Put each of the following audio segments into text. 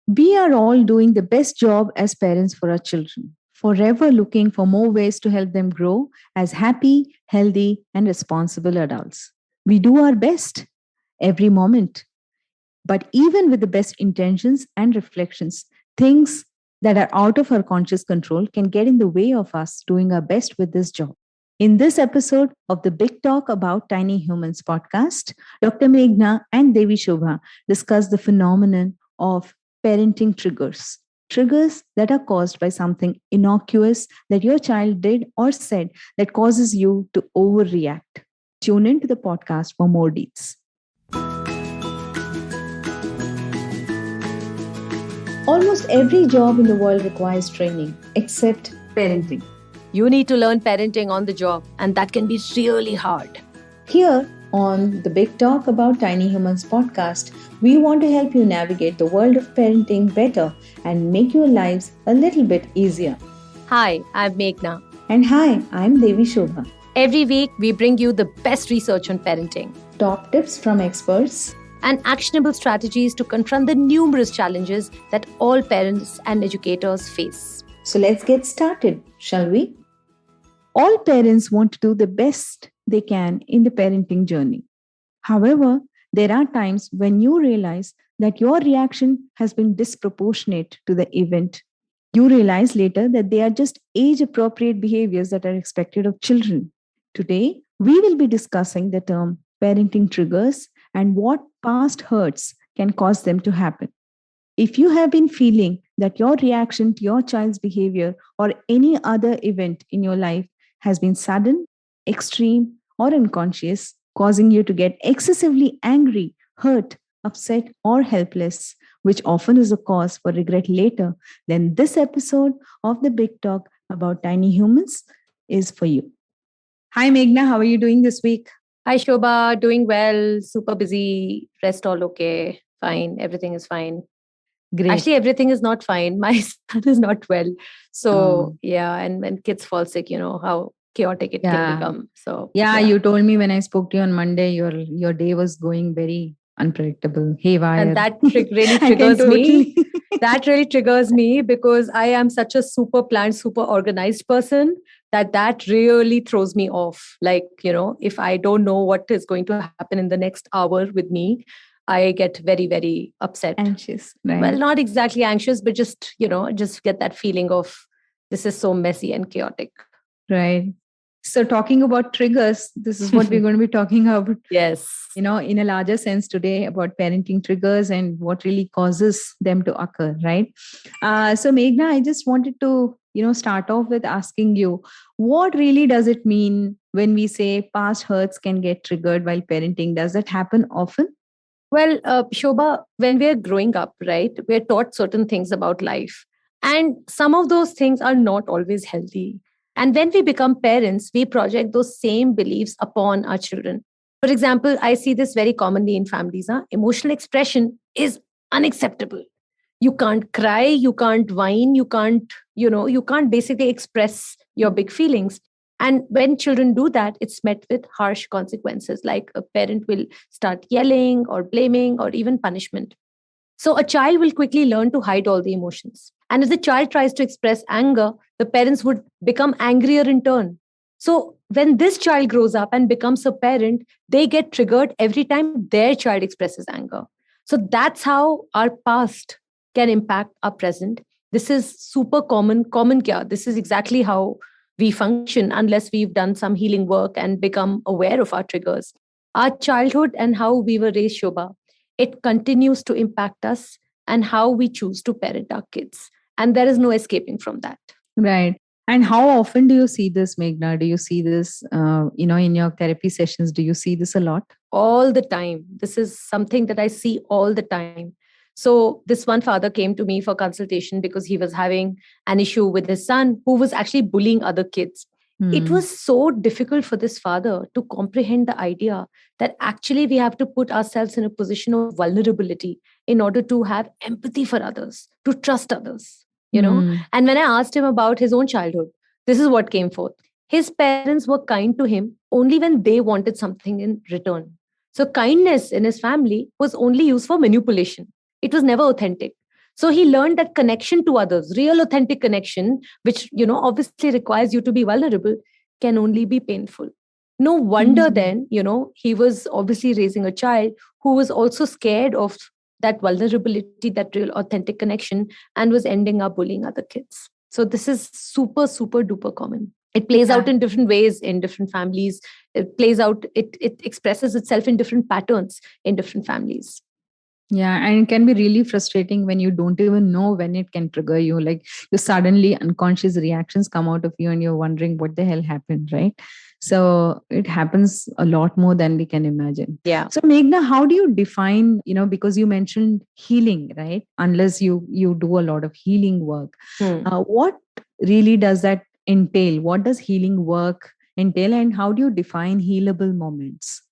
We are all doing the best job as parents for our children, forever looking for more ways to help them grow as happy, healthy, and responsible adults. We do our best every moment, but even with the best intentions and reflections, things that are out of our conscious control can get in the way of us doing our best with this job. In this episode of the Big Talk About Tiny Humans podcast, Dr. Meghna and Devishobha discuss the phenomenon of parenting triggers. Triggers that are caused by something innocuous that your child did or said that causes you to overreact. Tune into the podcast for more deets. Almost every job in the world requires training, except parenting. You need to learn parenting on the job, and that can be really hard. Here on the Big Talk About Tiny Humans podcast, we want to help you navigate the world of parenting better and make your lives a little bit easier. Hi, I'm Meghna. And hi, I'm Devishobha. Every week, we bring you the best research on parenting, top tips from experts, and actionable strategies to confront the numerous challenges that all parents and educators face. So let's get started, shall we? All parents want to do the best they can in the parenting journey. However, there are times when you realize that your reaction has been disproportionate to the event. You realize later that they are just age-appropriate behaviors that are expected of children. Today, we will be discussing the term parenting triggers and what past hurts can cause them to happen. If you have been feeling that your reaction to your child's behavior or any other event in your life has been sudden, extreme, or unconscious, causing you to get excessively angry, hurt, upset, or helpless, which often is a cause for regret later, then this episode of the Big Talk About Tiny Humans is for you. Hi, Meghna. How are you doing this week? Hi, Shobha. Doing well. Super busy. Rest all okay. Fine. Everything is fine. Great. Actually, everything is not fine. My son is not well. So, yeah. And when kids fall sick, you know how chaotic it can become. So, you told me when I spoke to you on Monday, your day was going very unpredictable, haywire. And that really triggers me. That really triggers me because I am such a super planned, super organized person that really throws me off. Like, you know, if I don't know what is going to happen in the next hour with me, I get very, very upset. Anxious. Right? Well, not exactly anxious, but just, you know, just get that feeling of this is so messy and chaotic. Right. So talking about triggers, this is what we're going to be talking about. Yes. You know, in a larger sense today about parenting triggers and what really causes them to occur, right? So Meghna, I just wanted to, start off with asking you, what really does it mean when we say past hurts can get triggered while parenting? Does that happen often? Well, Shobha, when we're growing up, right, we're taught certain things about life. And some of those things are not always healthy. And when we become parents, we project those same beliefs upon our children. For example, I see this very commonly in families. Emotional expression is unacceptable. You can't cry, you can't whine, you can't basically express your big feelings. And when children do that, it's met with harsh consequences, like a parent will start yelling or blaming or even punishment. So a child will quickly learn to hide all the emotions. And if the child tries to express anger, the parents would become angrier in turn. So when this child grows up and becomes a parent, they get triggered every time their child expresses anger. So that's how our past can impact our present. This is super common kya. This is exactly how we function unless we've done some healing work and become aware of our triggers. Our childhood and how we were raised, Shobha, it continues to impact us and how we choose to parent our kids. And there is no escaping from that. Right. And how often do you see this, Meghna? Do you see this, in your therapy sessions? Do you see this a lot? All the time. This is something that I see all the time. So this one father came to me for consultation because he was having an issue with his son who was actually bullying other kids. It was so difficult for this father to comprehend the idea that actually we have to put ourselves in a position of vulnerability in order to have empathy for others, to trust others, And when I asked him about his own childhood, this is what came forth. His parents were kind to him only when they wanted something in return. So kindness in his family was only used for manipulation. It was never authentic. So he learned that connection to others, real authentic connection, which, obviously requires you to be vulnerable, can only be painful. No wonder Mhm. then, he was obviously raising a child who was also scared of that vulnerability, that real authentic connection, and was ending up bullying other kids. So this is super, super duper common. It plays Yeah. out in different ways in different families. It plays out, it expresses itself in different patterns in different families. Yeah, and it can be really frustrating when you don't even know when it can trigger you. Like you suddenly unconscious reactions come out of you and you're wondering what the hell happened, right? So it happens a lot more than we can imagine. Yeah. So Meghna, how do you define, because you mentioned healing, right? Unless you do a lot of healing work. What really does that entail? What does healing work entail and how do you define healable moments?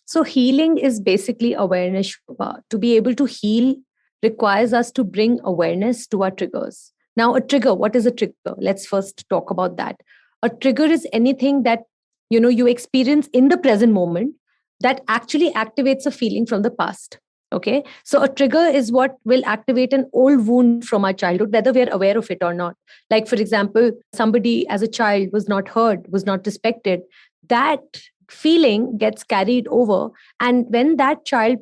So, healing is basically awareness. Shobha. To be able to heal requires us to bring awareness to our triggers. Now, a trigger, what is a trigger? Let's first talk about that. A trigger is anything that you experience in the present moment that actually activates a feeling from the past. Okay, so a trigger is what will activate an old wound from our childhood, whether we are aware of it or not. Like, for example, somebody as a child was not heard, was not respected. That feeling gets carried over, and when that child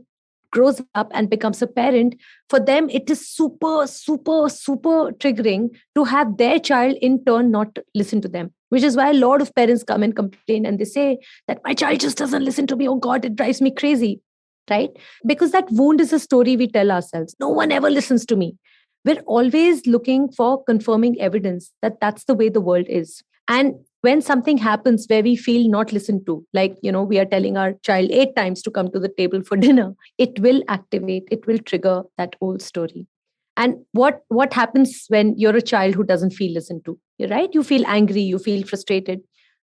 grows up and becomes a parent, for them it is super, super, super triggering to have their child in turn not listen to them, which is why a lot of parents come and complain and they say that my child just doesn't listen to me, oh god, it drives me crazy, right? Because that wound is a story we tell ourselves. No one ever listens to me. We're always looking for confirming evidence that that's the way the world is. And when something happens where we feel not listened to, like, we are telling our child 8 times to come to the table for dinner, it will activate, it will trigger that old story. And what happens when you're a child who doesn't feel listened to? You're right, you feel angry, you feel frustrated.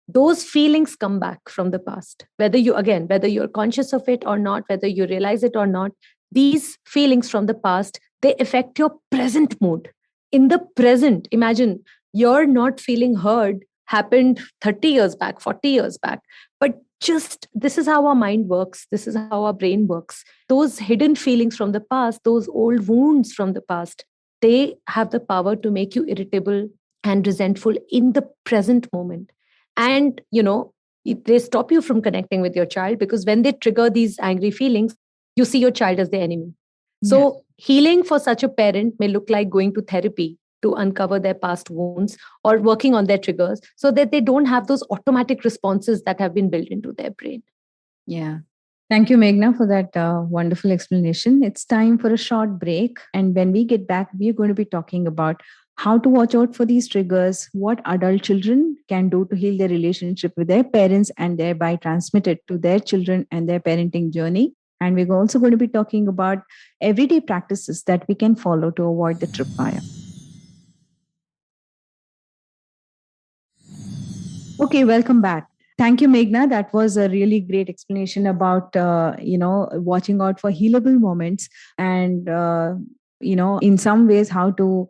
Those feelings come back from the past, whether you're conscious of it or not, whether you realize it or not. These feelings from the past, they affect your present mood. In the present, imagine you're not feeling heard happened 30 years back, 40 years back. But just this is how our mind works, this is how our brain works. Those hidden feelings from the past, those old wounds from the past, they have the power to make you irritable and resentful in the present moment. And they stop you from connecting with your child, because when they trigger these angry feelings, you see your child as the enemy. Yeah. So healing for such a parent may look like going to therapy to uncover their past wounds, or working on their triggers so that they don't have those automatic responses that have been built into their brain. Yeah. Thank you, Meghna, for that wonderful explanation. It's time for a short break. And when we get back, we're going to be talking about how to watch out for these triggers, what adult children can do to heal their relationship with their parents and thereby transmit it to their children and their parenting journey. And we're also going to be talking about everyday practices that we can follow to avoid the tripwire. Okay, welcome back. Thank you, Meghna. That was a really great explanation about watching out for healable moments and in some ways how to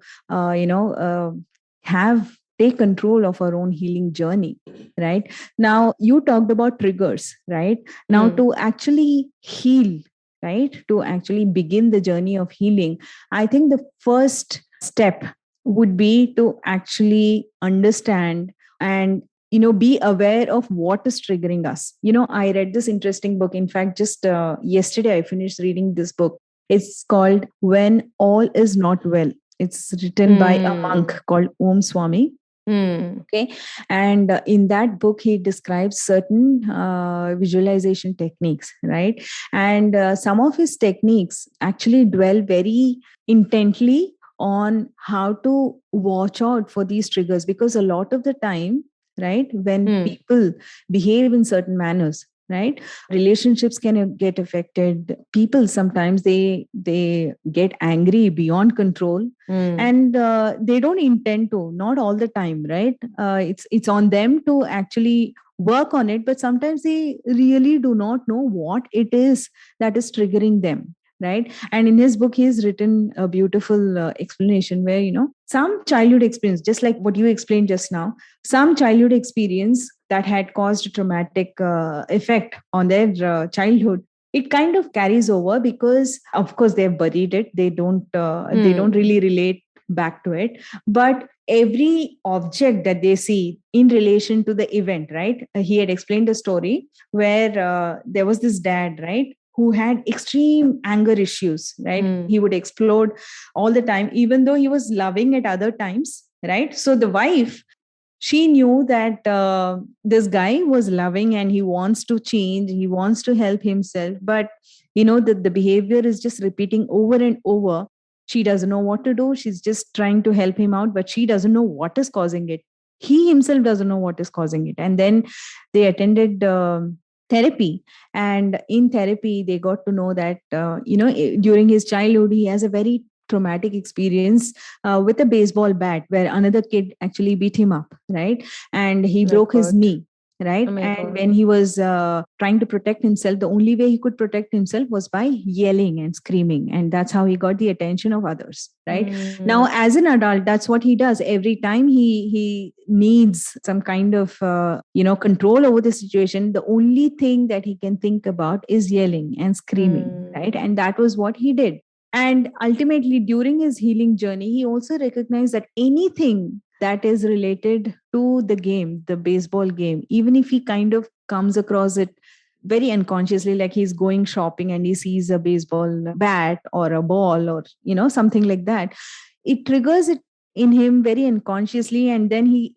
have take control of our own healing journey. Right now, you talked about triggers. Right now, to actually heal, right, to actually begin the journey of healing, I think the first step would be to actually understand and be aware of what is triggering us. I read this interesting book. In fact, just yesterday I finished reading this book. It's called When All Is Not Well. It's written by a monk called Om Swami. Okay. And in that book, he describes certain visualization techniques, right? And some of his techniques actually dwell very intently on how to watch out for these triggers, because a lot of the time, right, when people behave in certain manners, right, relationships can get affected. People sometimes they get angry beyond control, and they don't intend to, not all the time, right? It's on them to actually work on it, but sometimes they really do not know what it is that is triggering them, right? And in his book, he's written a beautiful explanation where some childhood experience, just like what you explained just now, some childhood experience that had caused a traumatic effect on their childhood, it kind of carries over, because of course they've buried it. They don't really relate back to it. But every object that they see in relation to the event, right? He had explained a story where there was this dad, right, who had extreme anger issues, right? He would explode all the time, even though he was loving at other times, right? So the wife, she knew that this guy was loving and he wants to change, he wants to help himself, but the behavior is just repeating over and over. She doesn't know what to do. She's just trying to help him out, but she doesn't know what is causing it. He himself doesn't know what is causing it. And then they attended therapy, and in therapy they got to know that during his childhood he has a very traumatic experience with a baseball bat, where another kid actually beat him up, right? And he broke his knee, right? And when he was trying to protect himself, the only way he could protect himself was by yelling and screaming, and that's how he got the attention of others, right? Now as an adult, that's what he does every time he needs some kind of control over the situation. The only thing that he can think about is yelling and screaming, right? And that was what he did. And ultimately, during his healing journey, he also recognized that anything that is related to the game, the baseball game, even if he kind of comes across it very unconsciously, like he's going shopping and he sees a baseball bat or a ball or, something like that, it triggers it in him very unconsciously. And then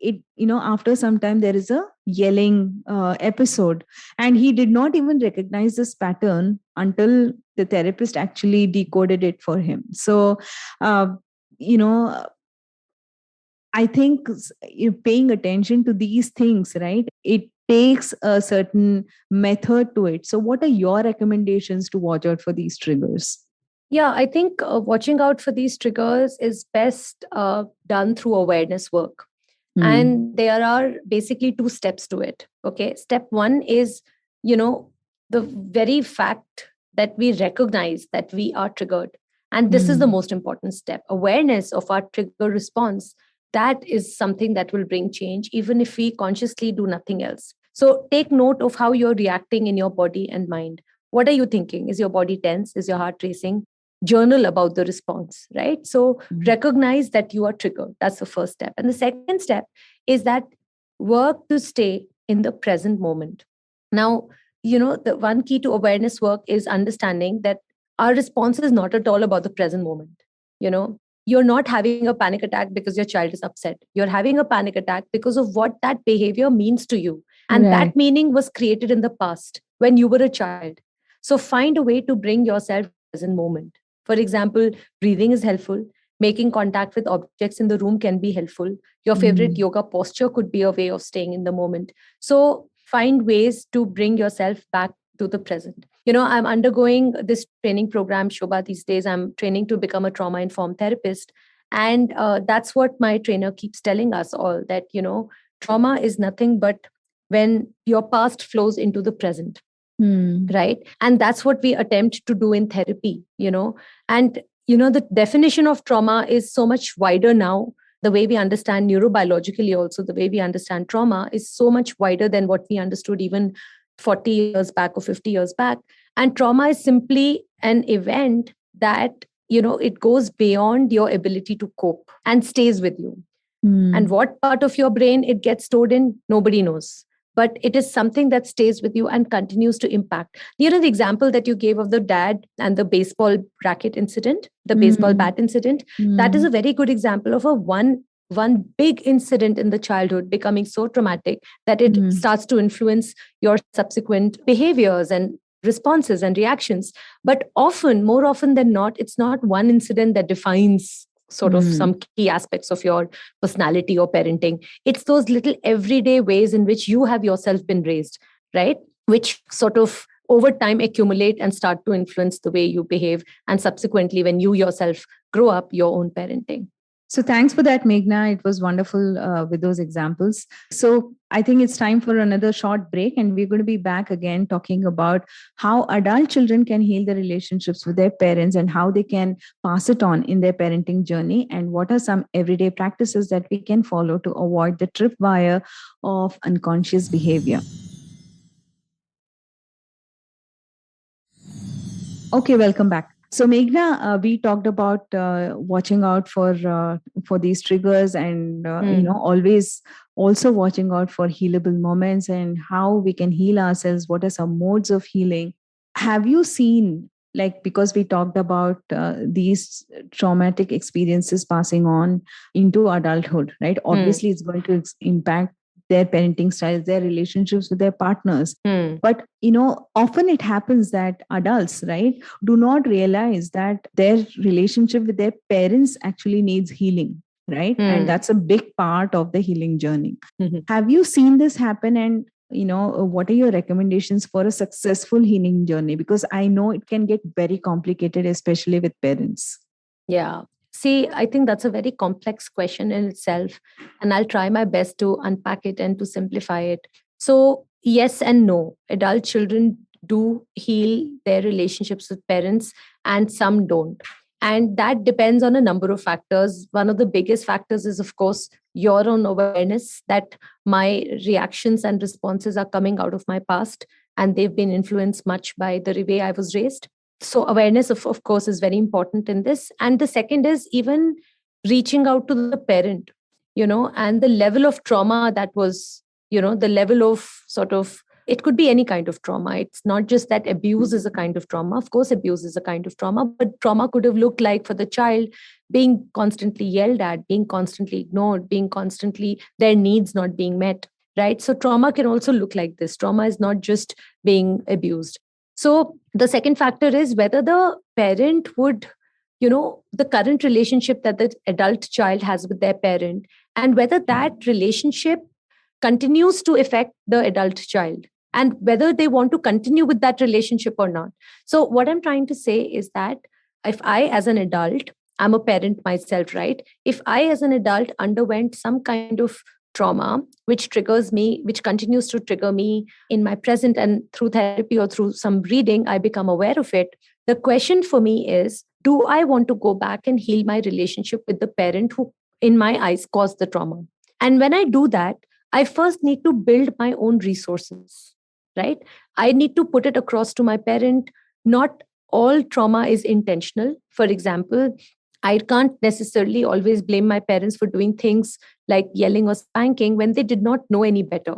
after some time, there is a yelling episode. And he did not even recognize this pattern until the therapist actually decoded it for him. So, I think paying attention to these things, right? It takes a certain method to it. So, what are your recommendations to watch out for these triggers? Yeah, I think watching out for these triggers is best done through awareness work. And there are basically 2 steps to it. Okay. Step 1 is, the very fact that we recognize that we are triggered. And this is the most important step. Awareness of our trigger response. That is something that will bring change, even if we consciously do nothing else. So take note of how you're reacting in your body and mind. What are you thinking? Is your body tense? Is your heart racing? Journal about the response, right? So recognize that you are triggered. That's the first step. And the second step is that work to stay in the present moment. Now, the one key to awareness work is understanding that our response is not at all about the present moment. You're not having a panic attack because your child is upset. You're having a panic attack because of what that behavior means to you. And that meaning was created in the past when you were a child. So find a way to bring yourself to the present moment. For example, breathing is helpful. Making contact with objects in the room can be helpful. Your favorite yoga posture could be a way of staying in the moment. So find ways to bring yourself back to the present. I'm undergoing this training program, Shobha, these days. I'm training to become a trauma-informed therapist. And that's what my trainer keeps telling us all, that, trauma is nothing but when your past flows into the present. Right. And that's what we attempt to do in therapy, and, the definition of trauma is so much wider now. The way we understand neurobiologically, also, the way we understand trauma is so much wider than what we understood even 40 years back or 50 years back. And trauma is simply an event that, it goes beyond your ability to cope and stays with you. And what part of your brain it gets stored in, nobody knows. But it is something that stays with you and continues to impact. The example that you gave of the dad and the baseball racket incident, the baseball bat incident, that is a very good example of a one big incident in the childhood becoming so traumatic that it starts to influence your subsequent behaviors and responses and reactions. But more often than not, it's not one incident that defines sort of some key aspects of your personality or parenting. It's those little everyday ways in which you have yourself been raised, right? Which sort of over time accumulate and start to influence the way you behave. And subsequently, when you yourself grow up, your own parenting. So thanks for that, Meghna. It was wonderful with those examples. So I think it's time for another short break, and we're going to be back again talking about how adult children can heal their relationships with their parents and how they can pass it on in their parenting journey, and what are some everyday practices that we can follow to avoid the tripwire of unconscious behavior. Okay, welcome back. So, Meghna, we talked about watching out for these triggers, and always also watching out for healable moments and how we can heal ourselves. What are some modes of healing? Have you seen, like, because we talked about these traumatic experiences passing on into adulthood, right? Obviously, it's going to impact their parenting styles, their relationships with their partners. But often it happens that adults, right, do not realize that their relationship with their parents actually needs healing, right? And that's a big part of the healing journey. Have you seen this happen? And what are your recommendations for a successful healing journey? Because I know it can get very complicated, especially with parents. Yeah. See, I think that's a very complex question in itself, and I'll try my best to unpack it and to simplify it. So, yes and no. Adult children do heal their relationships with parents, and some don't. And that depends on a number of factors. One of the biggest factors is, of course, your own awareness that my reactions and responses are coming out of my past, and they've been influenced much by the way I was raised. So awareness of course is very important in this. And the second is even reaching out to the parent, and the level of trauma that was, the level of sort of, it could be any kind of trauma. It's not just that abuse is a kind of trauma. Of course abuse is a kind of trauma, but trauma could have looked like for the child being constantly yelled at, being constantly ignored, being constantly their needs not being met, right? So trauma can also look like this. Trauma is not just being abused. So the second factor is whether the parent would, the current relationship that the adult child has with their parent, and whether that relationship continues to affect the adult child, and whether they want to continue with that relationship or not. So what I'm trying to say is that if I, as an adult, I'm a parent myself, right? If I, as an adult, underwent some kind of trauma which triggers me, which continues to trigger me in my present, and through therapy or through some reading I become aware of it, the question for me is, do I want to go back and heal my relationship with the parent who in my eyes caused the trauma? And when I do that, I first need to build my own resources, right? I need to put it across to my parent. Not all trauma is intentional. For example, I can't necessarily always blame my parents for doing things like yelling or spanking when they did not know any better,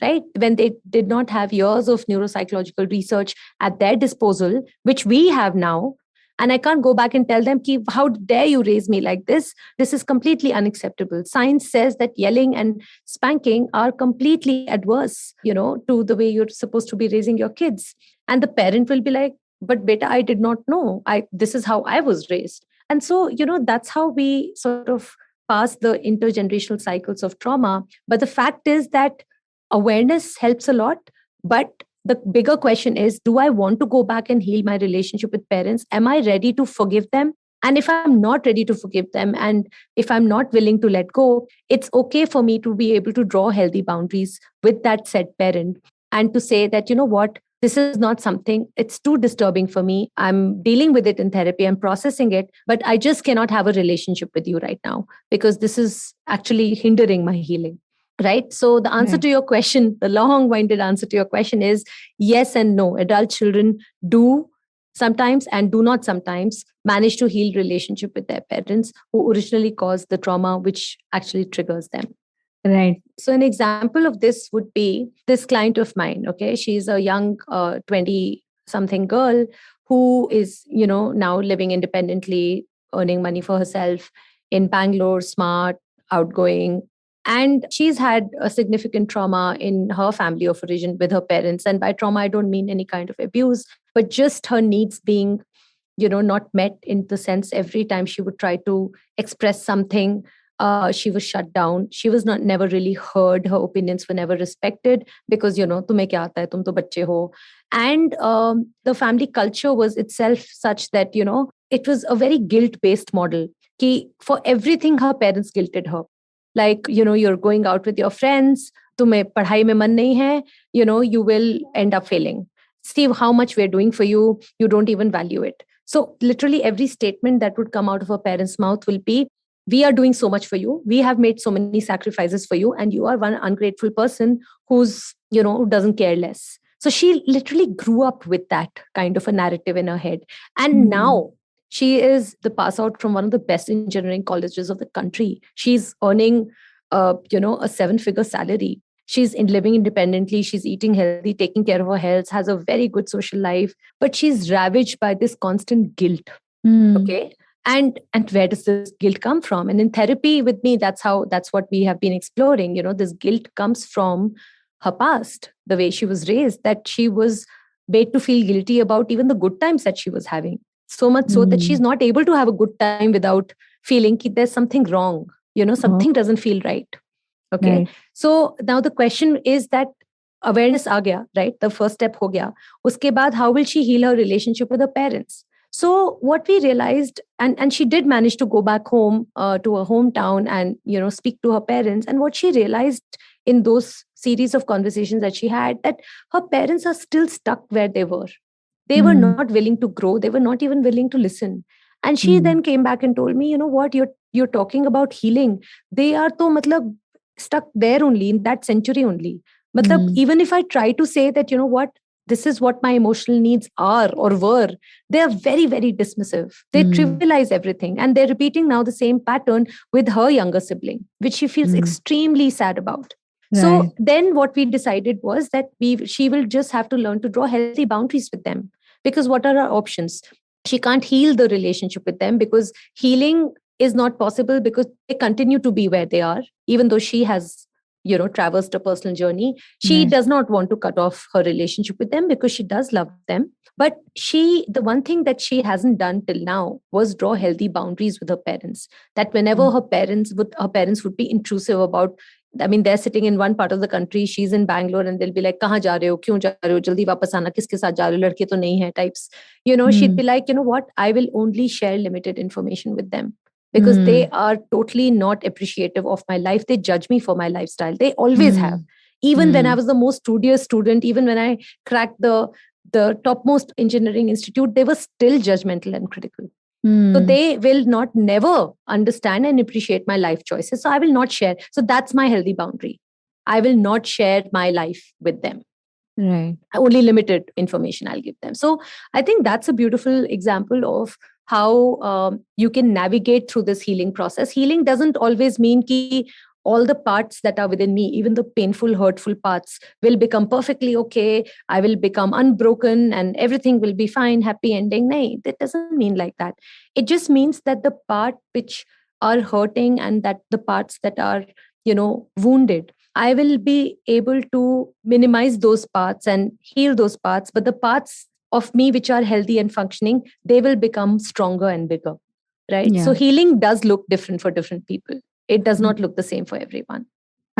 right? When they did not have years of neuropsychological research at their disposal, which we have now. And I can't go back and tell them, how dare you raise me like this? This is completely unacceptable. Science says that yelling and spanking are completely adverse, to the way you're supposed to be raising your kids. And the parent will be like, but beta, I did not know. This is how I was raised. And so, that's how we sort of pass the intergenerational cycles of trauma. But the fact is that awareness helps a lot. But the bigger question is, do I want to go back and heal my relationship with parents? Am I ready to forgive them? And if I'm not ready to forgive them, and if I'm not willing to let go, it's okay for me to be able to draw healthy boundaries with that said parent, and to say that, what, this is not something, it's too disturbing for me. I'm dealing with it in therapy, I'm processing it, but I just cannot have a relationship with you right now because this is actually hindering my healing. Right. So the answer to your question, the long winded answer to your question is yes and no. Adult children do sometimes and do not sometimes manage to heal relationship with their parents who originally caused the trauma, which actually triggers them. Right. So an example of this would be this client of mine. Okay. She's a young 20 something girl who is, now living independently, earning money for herself in Bangalore, smart, outgoing. And she's had a significant trauma in her family of origin with her parents. And by trauma, I don't mean any kind of abuse, but just her needs being, not met, in the sense every time she would try to express something, she was shut down. She was not never really heard. Her opinions were never respected because, tumhe kya aata hai, tum to bacche ho. And the family culture was itself such that, it was a very guilt-based model. Ki for everything, her parents guilted her. Like, you're going out with your friends, tumhe padhai mein man nahi hai, you will end up failing. See how much we're doing for you, you don't even value it. So literally every statement that would come out of a parent's mouth will be, we are doing so much for you, we have made so many sacrifices for you, and you are one ungrateful person who doesn't care less. So she literally grew up with that kind of a narrative in her head. And now she is the pass out from one of the best engineering colleges of the country. She's earning, a 7-figure salary. She's living independently. She's eating healthy, taking care of her health, has a very good social life. But she's ravaged by this constant guilt. Okay. And where does this guilt come from? And in therapy with me, that's what we have been exploring. This guilt comes from her past, the way she was raised, that she was made to feel guilty about even the good times that she was having. So much so that she's not able to have a good time without feeling that there's something wrong. Something doesn't feel right. Okay. Right. So now the question is that awareness aa gaya, right? The first step ho gaya. Uske baad, how will she heal her relationship with her parents? So what we realized, and she did manage to go back home to her hometown and, speak to her parents. And what she realized in those series of conversations that she had, that her parents are still stuck where they were. They were not willing to grow. They were not even willing to listen. And she then came back and told me, you know what, you're talking about healing. They are to matlab stuck there only, in that century only. Matlab, even if I try to say that, this is what my emotional needs are or were, they are very, very dismissive. They trivialize everything. And they're repeating now the same pattern with her younger sibling, which she feels extremely sad about. Right. So then what we decided was that she will just have to learn to draw healthy boundaries with them. Because what are our options? She can't heal the relationship with them, because healing is not possible, because they continue to be where they are, even though she has traversed a personal journey. She does not want to cut off her relationship with them, because she does love them. But the one thing that she hasn't done till now was draw healthy boundaries with her parents. That whenever her parents would be intrusive about, I mean, they're sitting in one part of the country, she's in Bangalore, and they'll be like, "Kahan ja rahe ho? Kyun ja rahe ho? Jaldi wapas aana. Kiske saath ja rahe ho? Ladke to nahi hai," types. She'd be like, "You know what? I will only share limited information with them, because they are totally not appreciative of my life. They judge me for my lifestyle. They always have. Even when I was the most studious student, even when I cracked the topmost engineering institute, they were still judgmental and critical. So they will not never understand and appreciate my life choices. So I will not share. So that's my healthy boundary. I will not share my life with them. Right. Only limited information I'll give them." So I think that's a beautiful example of how you can navigate through this healing process. Healing doesn't always mean ki all the parts that are within me, even the painful, hurtful parts, will become perfectly okay. I will become unbroken and everything will be fine, happy ending. No, that doesn't mean like that. It just means that the part which are hurting, and that the parts that are, wounded, I will be able to minimize those parts and heal those parts. But the parts of me which are healthy and functioning, they will become stronger and bigger. Right. So Yeah. healing does look different for different people. It does not look the same for everyone.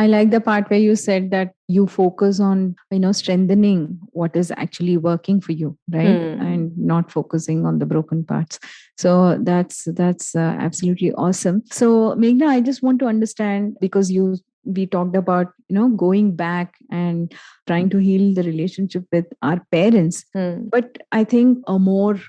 I like the part where you said that you focus on, strengthening what is actually working for you, right? And not focusing on the broken parts. So that's absolutely awesome. So Meghna, I just want to understand, because we talked about, going back and trying to heal the relationship with our parents. But I think a more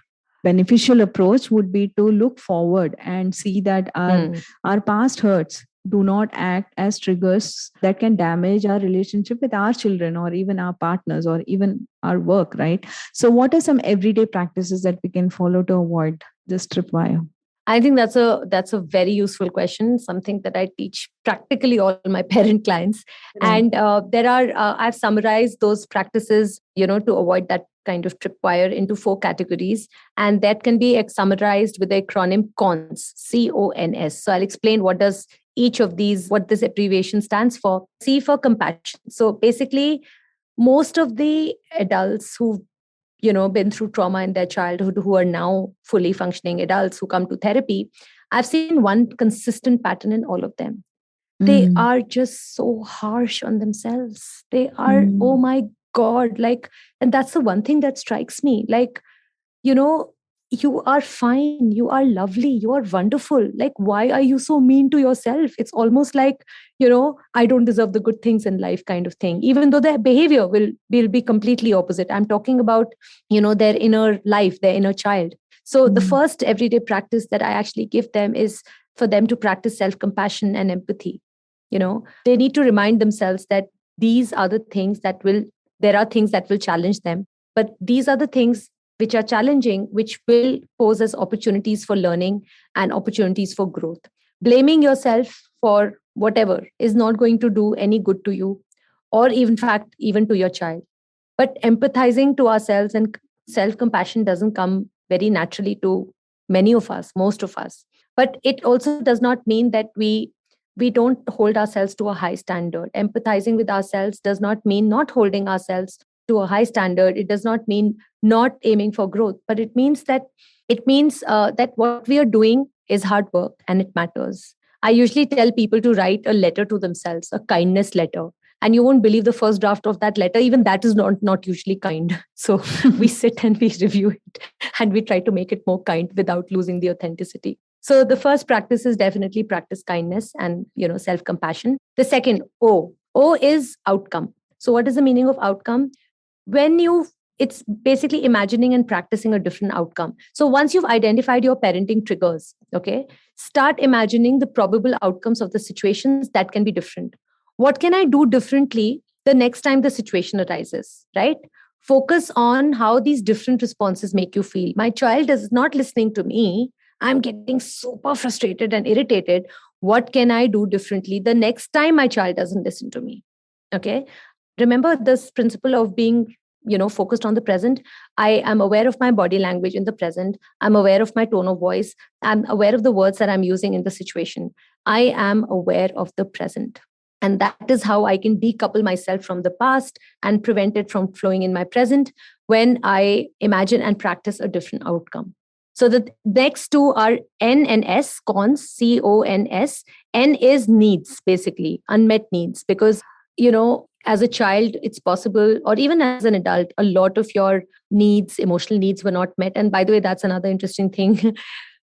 beneficial approach would be to look forward and see that our past hurts do not act as triggers that can damage our relationship with our children, or even our partners, or even our work, right? So what are some everyday practices that we can follow to avoid this tripwire? I think that's a very useful question, something that I teach practically all my parent clients. Right. And I've summarized those practices, to avoid that kind of tripwire into 4 categories. And that can be summarized with the acronym CONS, CONS. So I'll explain what this abbreviation stands for. C for compassion. So basically, most of the adults who've been through trauma in their childhood, who are now fully functioning adults who come to therapy, I've seen one consistent pattern in all of them. They are just so harsh on themselves. They are, oh my God, and that's the one thing that strikes me. You are fine, you are lovely, you are wonderful. Why are you so mean to yourself? It's almost like, I don't deserve the good things in life kind of thing, even though their behavior will be completely opposite. I'm talking about, their inner life, their inner child. So the first everyday practice that I actually give them is for them to practice self-compassion and empathy. They need to remind themselves that these are the things that There are things that will challenge them. But these are the things which are challenging, which will pose as opportunities for learning and opportunities for growth. Blaming yourself for whatever is not going to do any good to you, or even fact, even to your child. But empathizing to ourselves and self compassion doesn't come very naturally to many of us, most of us. But it also does not mean that we don't hold ourselves to a high standard. Empathizing with ourselves does not mean not holding ourselves to a high standard. It does not mean not aiming for growth, but it means that what we are doing is hard work and it matters. I usually tell people to write a letter to themselves, a kindness letter, and you won't believe the first draft of that letter, even that is not usually kind. So we sit and we review it and we try to make it more kind without losing the authenticity. So the first practice is definitely practice kindness and self compassion. The second, O is outcome. So what is the meaning of outcome? When you It's basically imagining and practicing a different outcome. So once you've identified your parenting triggers, okay, start imagining the probable outcomes of the situations that can be different. What can I do differently the next time the situation arises, right? Focus on how these different responses make you feel. My child is not listening to me. I'm getting super frustrated and irritated. What can I do differently the next time my child doesn't listen to me? Okay. Remember this principle of being focused on the present. I am aware of my body language in the present. I'm aware of my tone of voice. I'm aware of the words that I'm using in the situation. I am aware of the present. And that is how I can decouple myself from the past and prevent it from flowing in my present when I imagine and practice a different outcome. So the next two are N and S, cons, CONS. N is needs, basically, unmet needs, because as a child, it's possible, or even as an adult, a lot of your needs, emotional needs, were not met. And by the way, that's another interesting thing.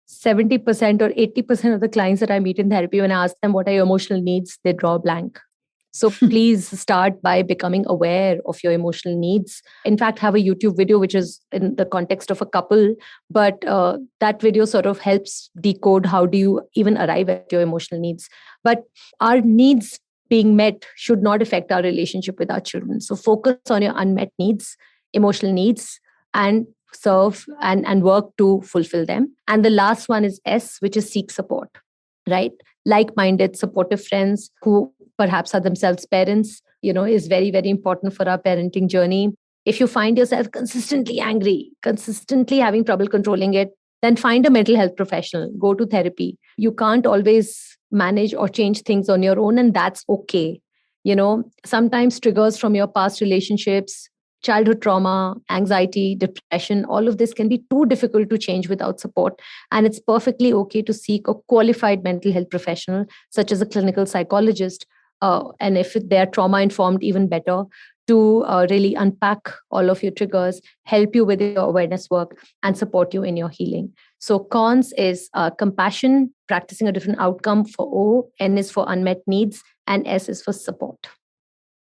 70% or 80% of the clients that I meet in therapy, when I ask them what are your emotional needs, they draw a blank. So please start by becoming aware of your emotional needs. In fact, have a YouTube video which is in the context of a couple, but that video sort of helps decode how do you even arrive at your emotional needs. But our needs being met should not affect our relationship with our children. So focus on your unmet needs, emotional needs, and serve and work to fulfill them. And the last one is S, which is seek support, right? Like-minded, supportive friends who perhaps are themselves parents, is very, very important for our parenting journey. If you find yourself consistently angry, consistently having trouble controlling it, then find a mental health professional, go to therapy. You can't always manage or change things on your own, and that's okay. Sometimes triggers from your past relationships, childhood trauma, anxiety, depression, all of this can be too difficult to change without support. And it's perfectly okay to seek a qualified mental health professional, such as a clinical psychologist. And if they're trauma informed, even better, to really unpack all of your triggers, help you with your awareness work, and support you in your healing. So cons is compassion, practicing a different outcome for O, N is for unmet needs, and S is for support.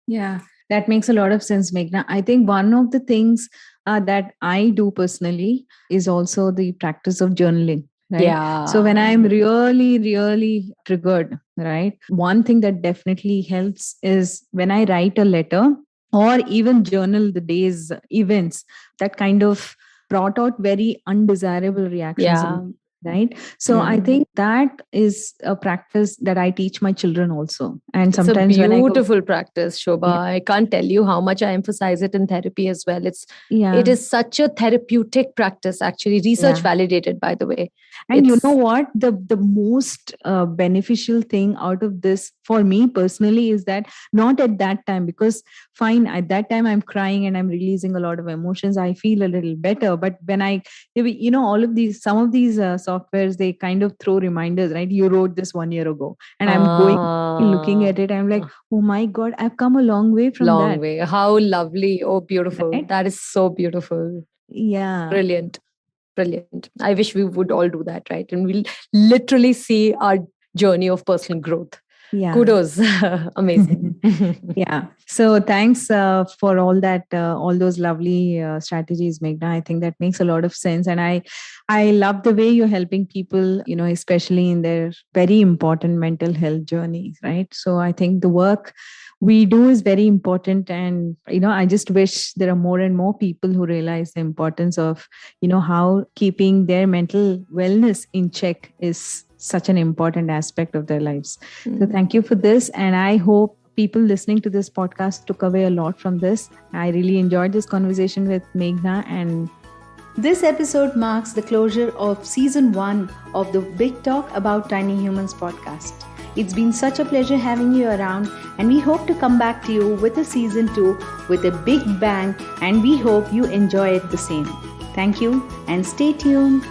Yeah, that makes a lot of sense, Meghna. I think one of the things that I do personally is also the practice of journaling. Right. Yeah. So when I'm really, really triggered, right, one thing that definitely helps is when I write a letter or even journal the day's events that kind of brought out very undesirable reactions. Yeah. Right. So I think that is a practice that I teach my children also. And sometimes it's a when beautiful practice, Shobha. Yeah. I can't tell you how much I emphasize it in therapy as well. It is such a therapeutic practice, actually, research validated, by the way. And you know what? The most beneficial thing out of this for me personally is that not at that time, because fine, at that time I'm crying and I'm releasing a lot of emotions. I feel a little better. But when all of these, some of these softwares, they kind of throw reminders, right? You wrote this 1 year ago. And I'm going looking at it. I'm like, oh my God, I've come a long way from that. Long way. How lovely. Oh, beautiful. Right? That is so beautiful. Yeah. Brilliant. I wish we would all do that, right? And we'll literally see our journey of personal growth. Yeah. Kudos. Amazing. Yeah. So thanks for all that, all those lovely strategies, Meghna. I think that makes a lot of sense. And I love the way you're helping people, especially in their very important mental health journeys, right? So I think the work we do is very important. And I just wish there are more and more people who realize the importance of how keeping their mental wellness in check is such an important aspect of their lives. So thank you for this, and I hope people listening to this podcast took away a lot from this. I really enjoyed this conversation with Meghna, and this episode marks the closure of season 1 of the Big Talk About Tiny Humans podcast. It's been such a pleasure having you around, and we hope to come back to you with a season 2 with a big bang, and we hope you enjoy it the same. Thank you and stay tuned.